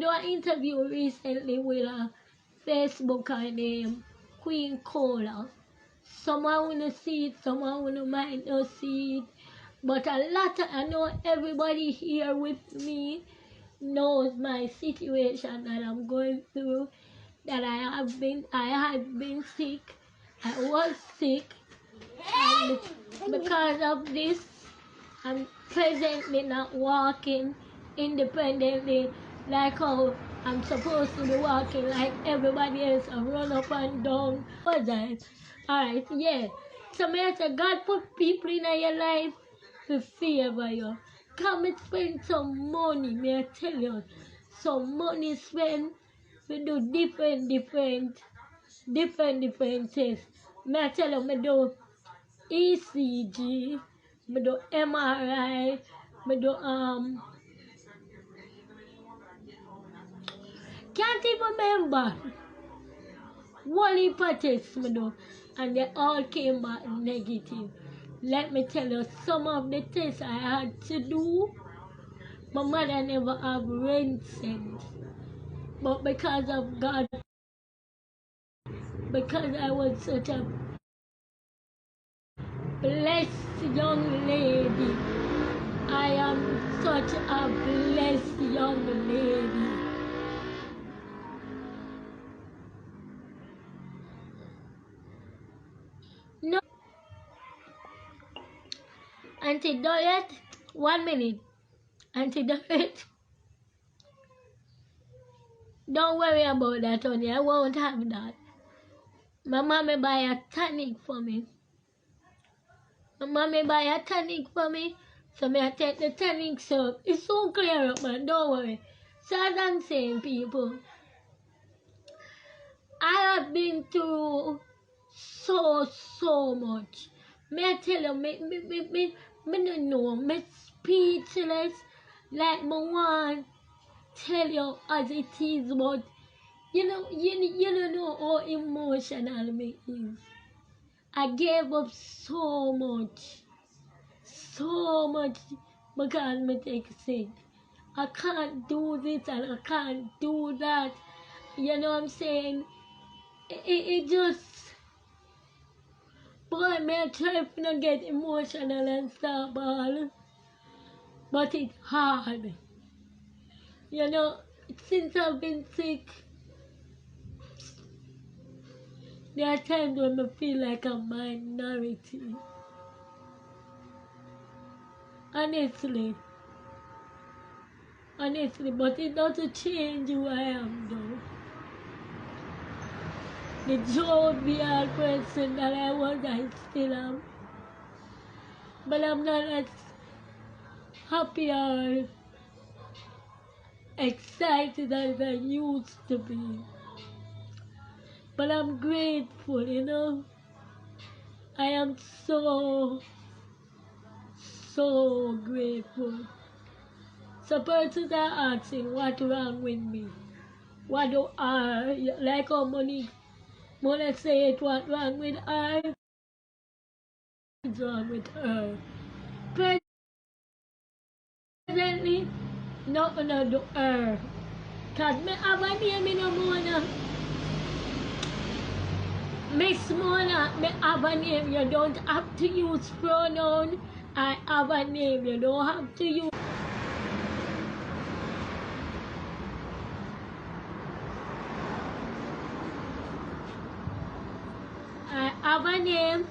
do an interview recently with a Facebooker named Queen Cola. Someone wanna see it, someone wanna might not see it. But I know everybody here with me knows my situation that I'm going through, that I had been sick. I was sick, and because of this, I'm presently not walking independently like how I'm supposed to be walking like everybody else and run up and down. Was I? Alright, yeah. So may I say God put people in your life to favor you. Come and spend some money, may I tell you. Some money spent to do different tests. May I tell you, me do ECG, me do MRI, me do can't even remember one heap of tests me do, and they all came back negative. Let me tell you, some of the tests I had to do, my mother never have rent cent. But because of God, because I was such a blessed young lady, I am such a blessed young lady. No, Auntie Dorothy, 1 minute. Auntie Dorothy, don't worry about that, honey. I won't have that. My mommy buy a tonic for me. My mommy buy a tonic for me, so I take the tonic, so it's so clear up, man. Don't worry. So as I'm saying, people, I have been through so much. May I tell you, me don't know, me speechless, like me want tell you as it is, but you don't know how emotional me is. I gave up so much because me take sick. I can't do this and I can't do that. You know what I'm saying? It just, boy, me I try to not get emotional and stuff, but it's hard. You know, since I've been sick, there are times when I feel like a minority. Honestly, but it doesn't change who I am, though. The jovial person that I was, I still am. But I'm not as happy or excited as I used to be. But I'm grateful, you know. I am so grateful. So persons are asking what's wrong with me. What do I, like how money say it, what wrong with her? What's wrong with her? Presently, nothing to do her. Cause me have a name in a Mona. Miss Mona, me have a name. You don't have to use pronoun. I have a name. You don't have to use. I have a name,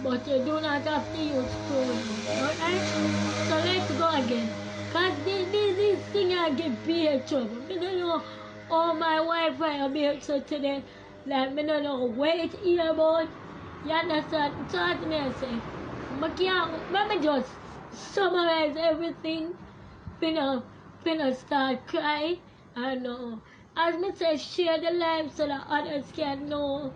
but you do not have to use pronouns. Alright? So let's go again. Cause this thing I give big trouble. I don't know how my Wi-Fi will be so today. Like, I don't know wait here about. You understand? So as I say, let me just summarize everything. Finna start cry. I know. As me say, share the life so that others can know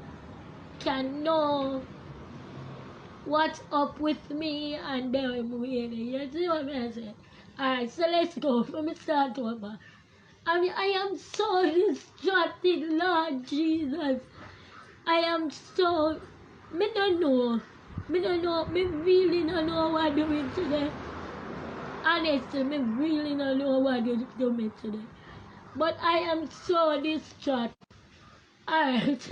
what's up with me and them really. You see what I say? Alright, so let's go. Let me start over. I am so distracted, Lord Jesus. I am so, me don't know. Me really don't know what I'm doing today. honestly, me really don't know what you do me today. But I am so distraught. Alright.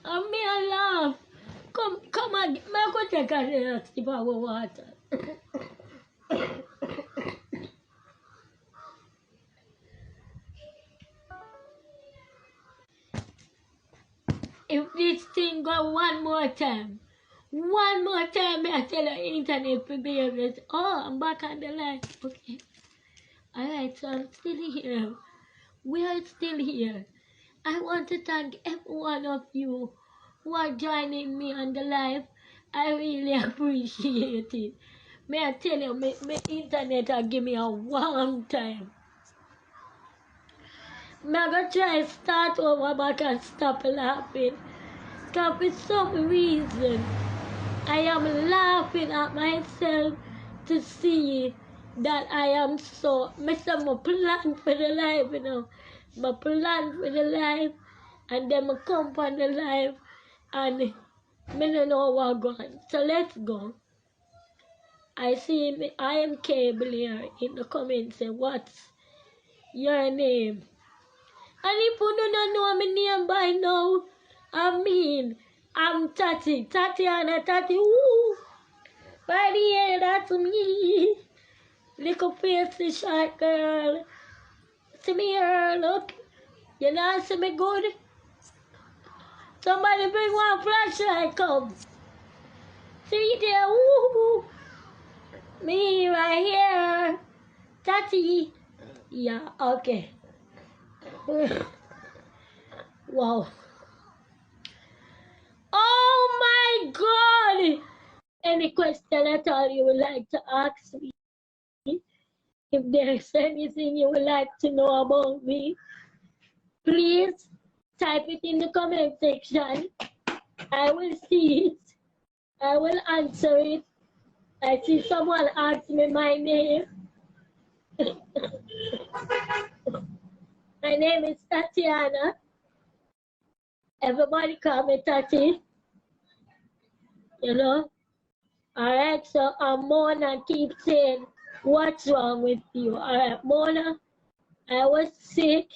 And me a laugh. Come on, me go take a sip of water. If this thing go one more time, I tell the internet to be able to, oh, I'm back on the line. Okay. Alright, so I'm still here. We are still here. I want to thank every one of you who are joining me on the live. I really appreciate it. May I tell you, my internet will give me a warm time. I'm going to try start over but I stop laughing. Because for some reason, I am laughing at myself to see that I am so, I plan for the life, you know. I plan for the life, and then I come on the life, and I don't know what going. So let's go. I see me, I am Cable here in the comments say, what's your name? And if you don't know my name by now, I mean, I'm Tatiana, woo! By the end, that's me. Little fancy short girl. See me here, look. You know, see me good? Somebody bring one flashlight, come. See there, woo! Me right here. Tati. Yeah, okay. Wow. Oh my God! Any question at all you would like to ask me? If there's anything you would like to know about me, please type it in the comment section. I will see it. I will answer it. I see someone ask me my name. My name is Tatiana. Everybody call me Tati. You know? Alright, so Mona keeps saying, what's wrong with you? Alright, Mona, I was sick.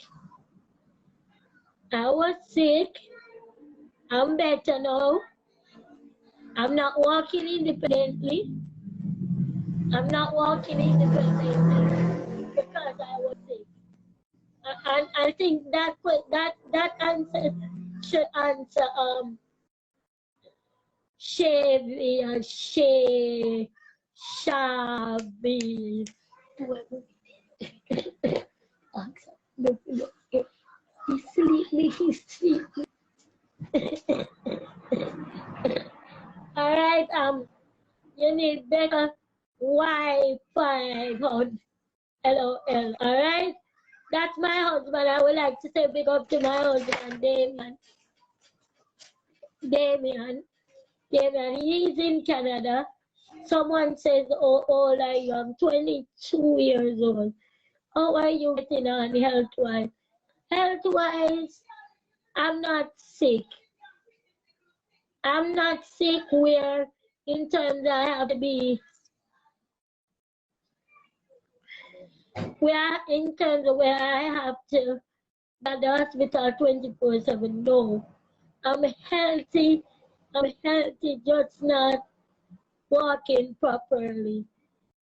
I'm better now. I'm not walking independently. Because I was sick. And I think that answer should answer Shabby. He's sleeping. All right, you need better Wi-Fi on LOL. All right, that's my husband. I would like to say big up to my husband, Damien. He's in Canada. Someone says, oh, old are you? I'm 22 years old. How are you getting on health-wise? Health-wise, I'm not sick. I'm not sick where in terms I have to be, where in terms of where I have to be at the hospital 24/7. No, I'm healthy, just not walking properly.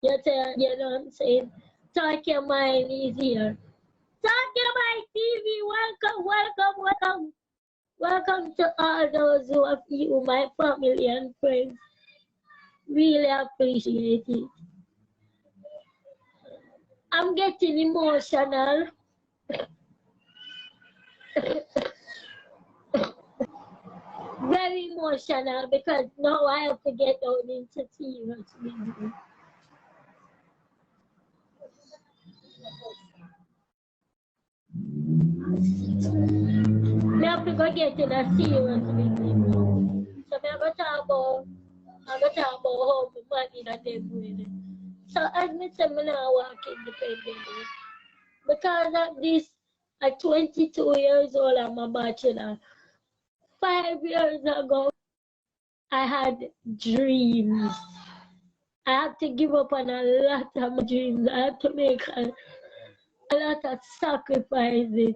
You know what I'm saying? Talk Your Mind is here. Talk Your Mind TV, welcome to all those who of you, my family and friends. Really appreciate it. I'm getting emotional. Very emotional because now I have to get out into tears with you. I have to go get in a serious with you. So I'm going to talk about how money that they bring. So as I said, I'm not working independently. Because of this, at 22 years old, I'm a bachelor. 5 years ago, I had dreams. I had to give up on a lot of my dreams. I had to make a lot of sacrifices.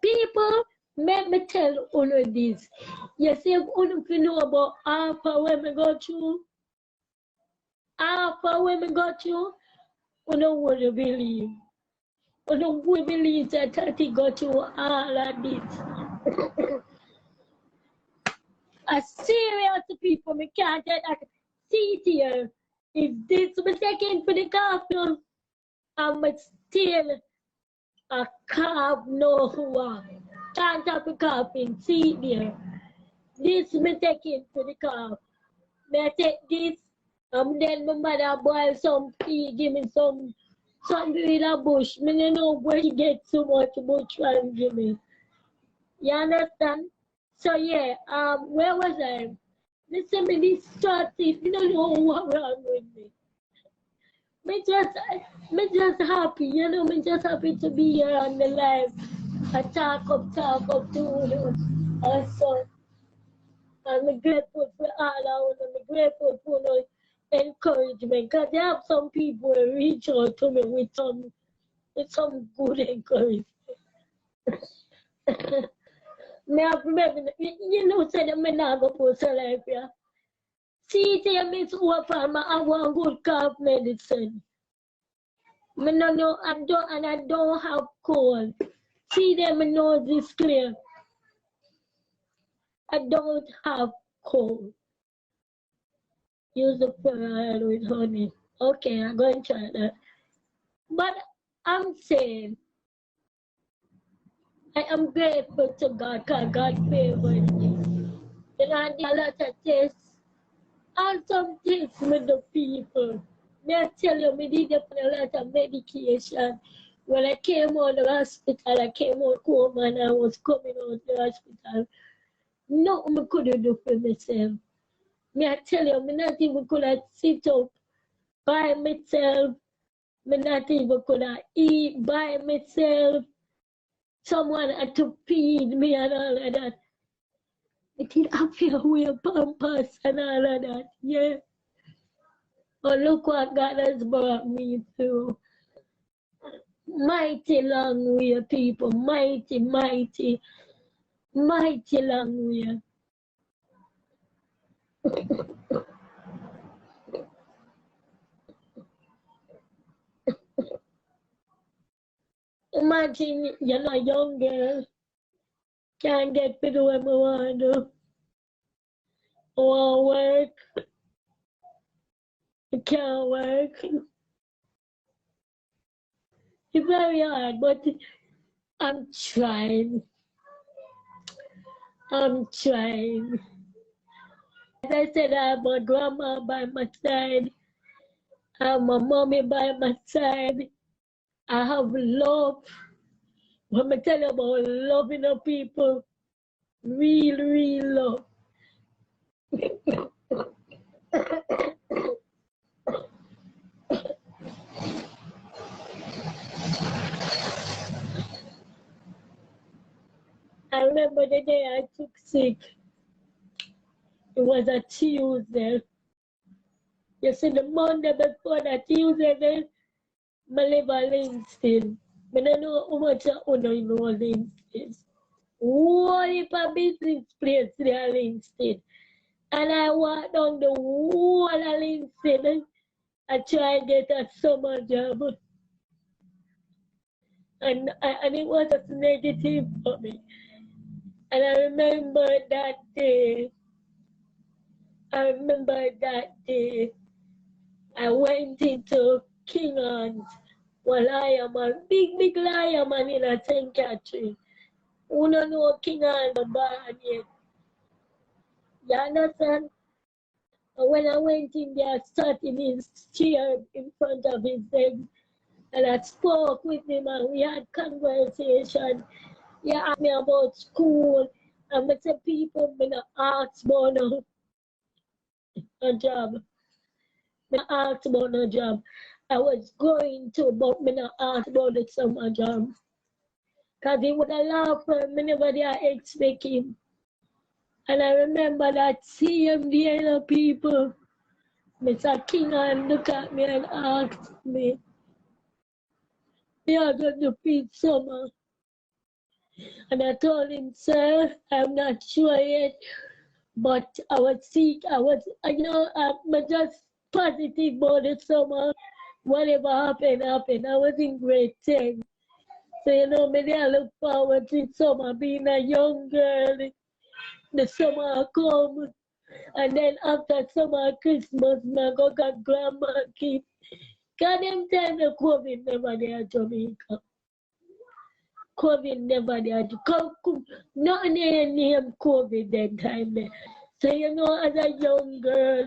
People, let me tell you this. You see, if you know about half of when we go through, half of when we go through, you don't want to believe. You don't want to believe that Tati go through all of this. A serious people, me can't get a seat here. If this was taken for the coffee, I'm still a carb no one. Can't have a coffee, see there. This me taking for the car. May I take this? Then my mother boil some pea, give me some in a bush. Me don't know where he get so much bush and give me. You understand? So yeah, where was I? Listen, me this started, you don't know what wrong with me. Me just happy, you know, me just happy to be here on the live. I talk up to you. So I'm grateful for all of them. I'm grateful for the encouragement. Because there have some people who reach out to me with some good encouragement. Me have remember, you know, say that me not go post a life, yeah. See, tell me to open my have one good cough medicine. Me no know, I don't have cold. See them, my nose is clear. I don't have cold. Use the pearl with honey. Okay, I'm going to try that. But I'm saying, I am grateful to God because God favored me. And I did a lot of tests. And some tests with the people. May I tell you, I did a lot of medication. When I came out of the hospital, I came out home and I was coming out of the hospital. Nothing I could do for myself. May I tell you, I not even could sit up by myself. I not even could eat by myself. Someone had to feed me and all of that. I did have to wear pampers and all of that, yeah. But look what God has brought me through. Mighty long way, people. Mighty, mighty, mighty long way. Imagine you're a young girl, can't get to do what I want to do. I want to work, I can't work. It's very hard, but I'm trying. I'm trying. As I said, I have my grandma by my side. I have my mommy by my side. I have love. When I tell you about loving the people, real love. I remember the day I took sick. It was a Tuesday. You see, the Monday before that Tuesday, then I live in Livingston. I don't know how much I know in Livingston. Whole heap of business place there in Livingston. And I walked down the whole of Livingston. I try and get a summer job. And it was just negative for me. And I remember that day. I went into King Hans, one lion man, big lion man in a St. Catherine. Who don't know King Hans bad yet? You understand? And when I went in there, I sat in his chair in front of his bed, and I spoke with him, and we had conversation. He asked me about school, and I said, people, I'm not ask about a job. I asked about no job. I was going to, but I not asked about the summer job. Because he would have laughed for me, nobody I expect him. And I remember that same day, you know, people, Mr. King and look at me and asked me, "We are going to feed summer." And I told him, "Sir, I'm not sure yet, but I was sick. I'm just positive about the summer. Whatever happened, happened." I was in grade 10. So, you know, maybe I look forward to summer being a young girl. The summer come. And then after summer, Christmas, I go got grandma kid. God, them time the COVID never there Jamaica. COVID never there. Nothing name COVID that time there. So, you know, as a young girl,